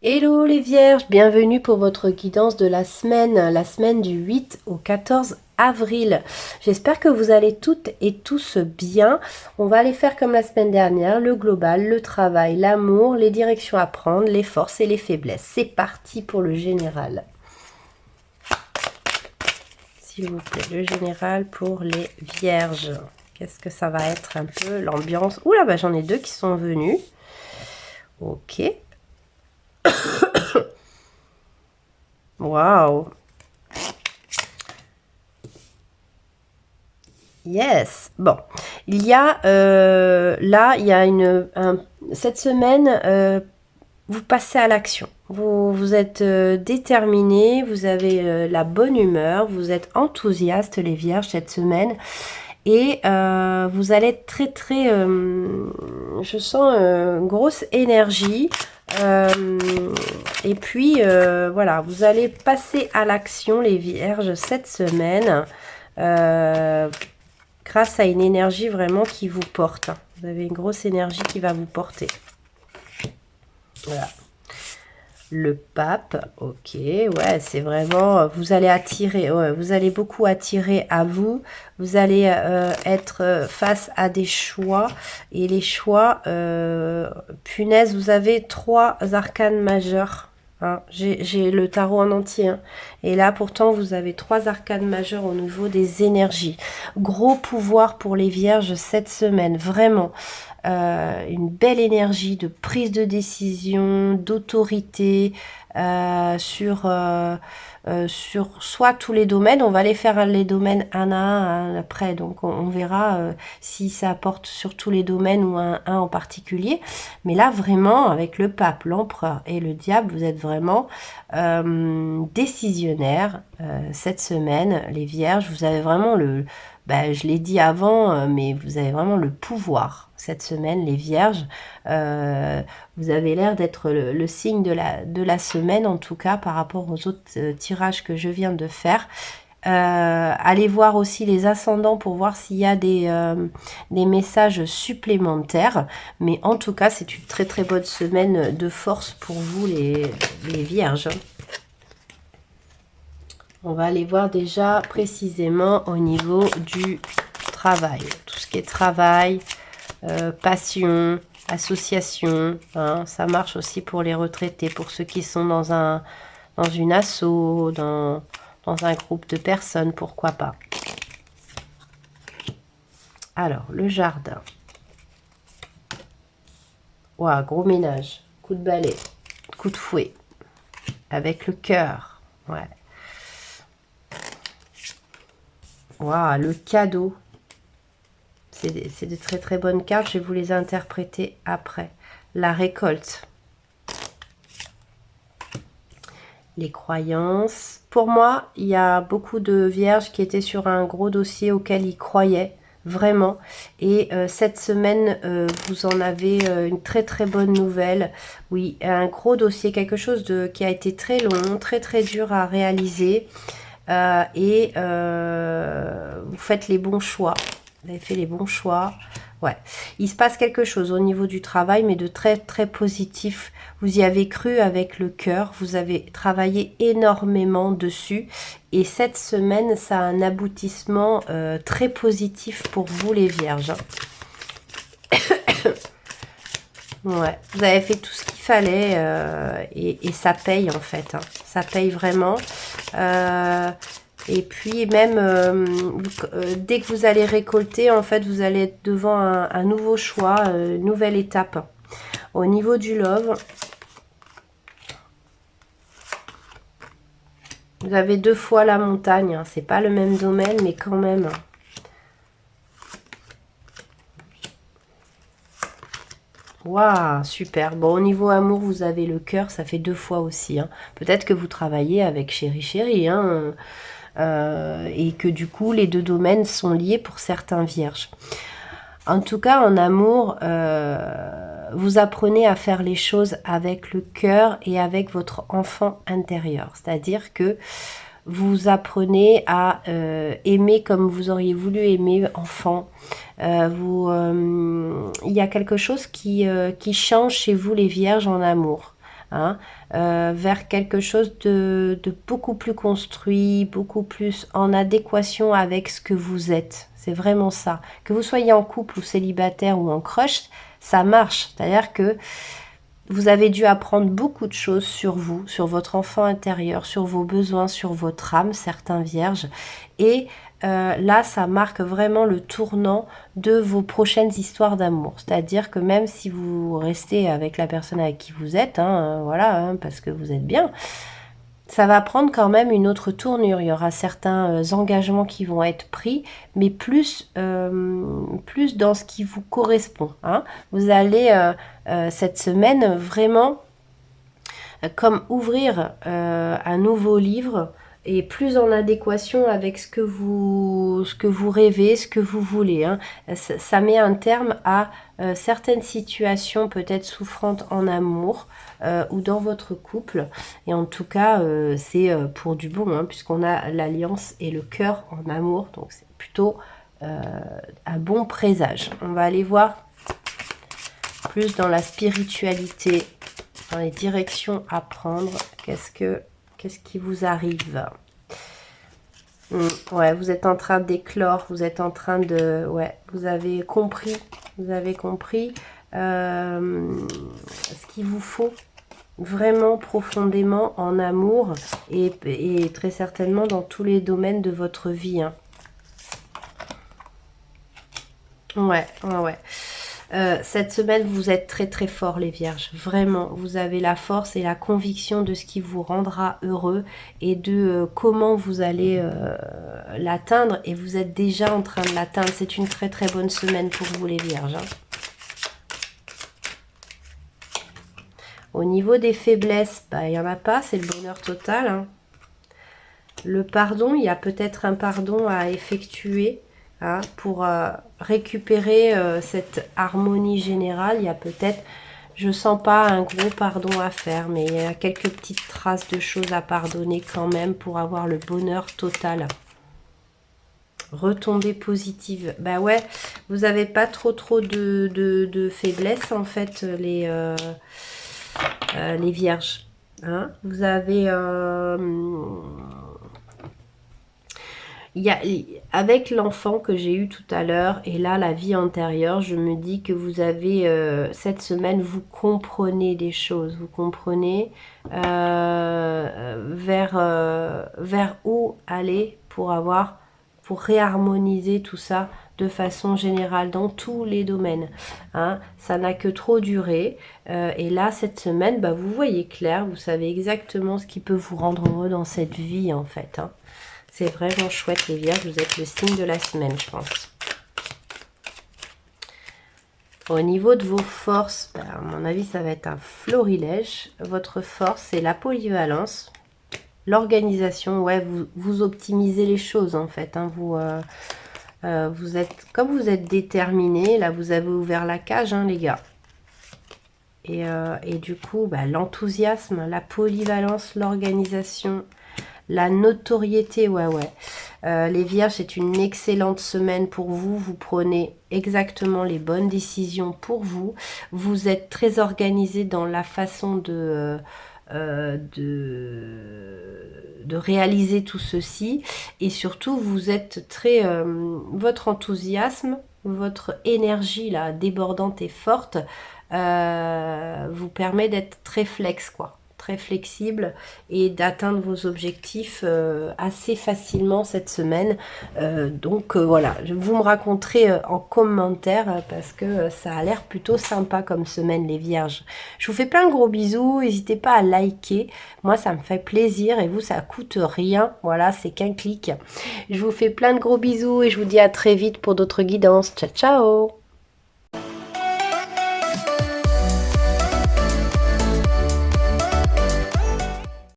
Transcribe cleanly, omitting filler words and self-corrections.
Hello les vierges, bienvenue pour votre guidance de la semaine du 8 au 14 avril. J'espère que vous allez toutes et tous bien. On va aller faire comme la semaine dernière, le global, le travail, l'amour, les directions à prendre, les forces et les faiblesses. C'est parti pour le général. S'il vous plaît, le général pour les vierges. Qu'est-ce que ça va être un peu l'ambiance? Oula, bah j'en ai deux qui sont venus. Ok. Waouh. Yes. Bon, il y a là, il y a cette semaine, vous passez à l'action. Vous êtes déterminé, vous avez la bonne humeur, vous êtes enthousiaste les vierges cette semaine. Et vous allez être très, je sens grosse énergie. Et puis, voilà, vous allez passer à l'action les vierges cette semaine. Grâce à une énergie vraiment qui vous porte. Vous avez une grosse énergie qui va vous porter. Voilà. Le pape, ok, ouais, c'est vraiment, vous allez attirer, ouais, vous allez beaucoup attirer à vous. Vous allez être face à des choix. Et les choix, punaise, vous avez 3 arcanes majeurs. Hein, j'ai le tarot en entier. Hein. Et là, pourtant, vous avez 3 arcanes majeures au niveau des énergies. Gros pouvoir pour les vierges cette semaine, vraiment. Une belle énergie de prise de décision, d'autorité sur soit tous les domaines. On va aller faire les domaines un à un après, donc on verra si ça apporte sur tous les domaines ou un en particulier. Mais là, vraiment, avec le pape, l'empereur et le diable, vous êtes vraiment décisionnaire cette semaine, les vierges. Vous avez vraiment je l'ai dit avant, mais vous avez vraiment le pouvoir cette semaine, les vierges. Vous avez l'air d'être le signe de la semaine, en tout cas, par rapport aux autres tirages que je viens de faire. Allez voir aussi les ascendants pour voir s'il y a des messages supplémentaires. Mais en tout cas, c'est une très bonne semaine de force pour vous, les vierges. On va aller voir déjà précisément au niveau du travail. Tout ce qui est travail, passion, association. Hein, ça marche aussi pour les retraités, pour ceux qui sont dans une asso, dans un groupe de personnes, pourquoi pas. Alors, le jardin. Waouh, gros ménage. Coup de balai, coup de fouet. Avec le cœur. Ouais. Waouh, le cadeau. C'est de très bonnes cartes. Je vais vous les interpréter après. La récolte. Les croyances. Pour moi, il y a beaucoup de vierges qui étaient sur un gros dossier auquel ils croyaient. Vraiment. Et cette semaine, vous en avez une très bonne nouvelle. Oui, un gros dossier. Quelque chose qui a été très long, très dur à réaliser. Et vous faites les bons choix. Vous avez fait les bons choix. Ouais. Il se passe quelque chose au niveau du travail, mais de très positif. Vous y avez cru avec le cœur. Vous avez travaillé énormément dessus. Et cette semaine, ça a un aboutissement très positif pour vous, les vierges. Ouais. Vous avez fait tout ce qu'il fallait et ça paye en fait. Hein. Ça paye vraiment. Et puis même, dès que vous allez récolter, en fait, vous allez être devant un nouveau choix, une nouvelle étape. Au niveau du love, vous avez 2 fois la montagne. Hein. C'est pas le même domaine, mais quand même. Waouh, super. Bon, au niveau amour, vous avez le cœur, ça fait 2 fois aussi. Hein. Peut-être que vous travaillez avec chéri, hein. Et que du coup les 2 domaines sont liés pour certains vierges. En tout cas, en amour, vous apprenez à faire les choses avec le cœur et avec votre enfant intérieur. C'est-à-dire que vous apprenez à aimer comme vous auriez voulu aimer enfant. Il y a quelque chose qui change chez vous les vierges en amour. hein, vers quelque chose de beaucoup plus construit, beaucoup plus en adéquation avec ce que vous êtes. C'est vraiment ça. Que vous soyez en couple ou célibataire ou en crush, ça marche. C'est-à-dire que vous avez dû apprendre beaucoup de choses sur vous, sur votre enfant intérieur, sur vos besoins, sur votre âme, certains vierges. Et là, ça marque vraiment le tournant de vos prochaines histoires d'amour. C'est-à-dire que même si vous restez avec la personne avec qui vous êtes, hein, voilà, hein, parce que vous êtes bien, ça va prendre quand même une autre tournure. Il y aura certains engagements qui vont être pris, mais plus dans ce qui vous correspond, hein. Vous allez cette semaine vraiment comme ouvrir un nouveau livre et plus en adéquation avec ce que vous rêvez, ce que vous voulez, hein. Ça met un terme à certaines situations peut-être souffrantes en amour ou dans votre couple. Et en tout cas, c'est pour du bon, hein, puisqu'on a l'alliance et le cœur en amour. Donc c'est plutôt un bon présage. On va aller voir plus dans la spiritualité, dans les directions à prendre. Qu'est-ce qui vous arrive? Ouais, vous êtes en train d'éclore, vous êtes en train de... Ouais, vous avez compris ce qu'il vous faut vraiment profondément en amour et très certainement dans tous les domaines de votre vie, hein. Ouais. Cette semaine, vous êtes très très fort les vierges, vraiment, vous avez la force et la conviction de ce qui vous rendra heureux et de comment vous allez l'atteindre, et vous êtes déjà en train de l'atteindre. C'est une très très bonne semaine pour vous les vierges, hein. Au niveau des faiblesses, il n'y en a pas, c'est le bonheur total, hein. Le pardon, il y a peut-être un pardon à effectuer, hein, pour récupérer cette harmonie générale. Il y a peut-être, je sens pas un gros pardon à faire, mais il y a quelques petites traces de choses à pardonner quand même pour avoir le bonheur total. Retombée positive. Bah ouais, vous n'avez pas trop de faiblesse en fait, les vierges, hein. Vous avez... avec l'enfant que j'ai eu tout à l'heure et là la vie antérieure, je me dis que vous avez cette semaine, vous comprenez des choses, vous comprenez vers où aller pour réharmoniser tout ça de façon générale dans tous les domaines, hein. Ça n'a que trop duré et là cette semaine, vous voyez clair, vous savez exactement ce qui peut vous rendre heureux dans cette vie en fait, hein. C'est vraiment chouette les vierges, vous êtes le signe de la semaine, je pense. Au niveau de vos forces, à mon avis, ça va être un florilège. Votre force, c'est la polyvalence, l'organisation. Ouais, vous optimisez les choses en fait, hein. Vous êtes, comme vous êtes déterminé, là vous avez ouvert la cage, hein, les gars. Et du coup, l'enthousiasme, la polyvalence, l'organisation, la notoriété, ouais. Les vierges, c'est une excellente semaine pour vous. Vous prenez exactement les bonnes décisions pour vous. Vous êtes très organisé dans la façon de réaliser tout ceci. Et surtout, vous êtes très... votre enthousiasme, votre énergie là, débordante et forte vous permet d'être très flex, quoi. Très flexible et d'atteindre vos objectifs assez facilement cette semaine. Donc voilà, vous me raconterez en commentaire parce que ça a l'air plutôt sympa comme semaine les vierges. Je vous fais plein de gros bisous, n'hésitez pas à liker, moi ça me fait plaisir et vous ça coûte rien, voilà, c'est qu'un clic. Je vous fais plein de gros bisous et je vous dis à très vite pour d'autres guidances. Ciao ciao.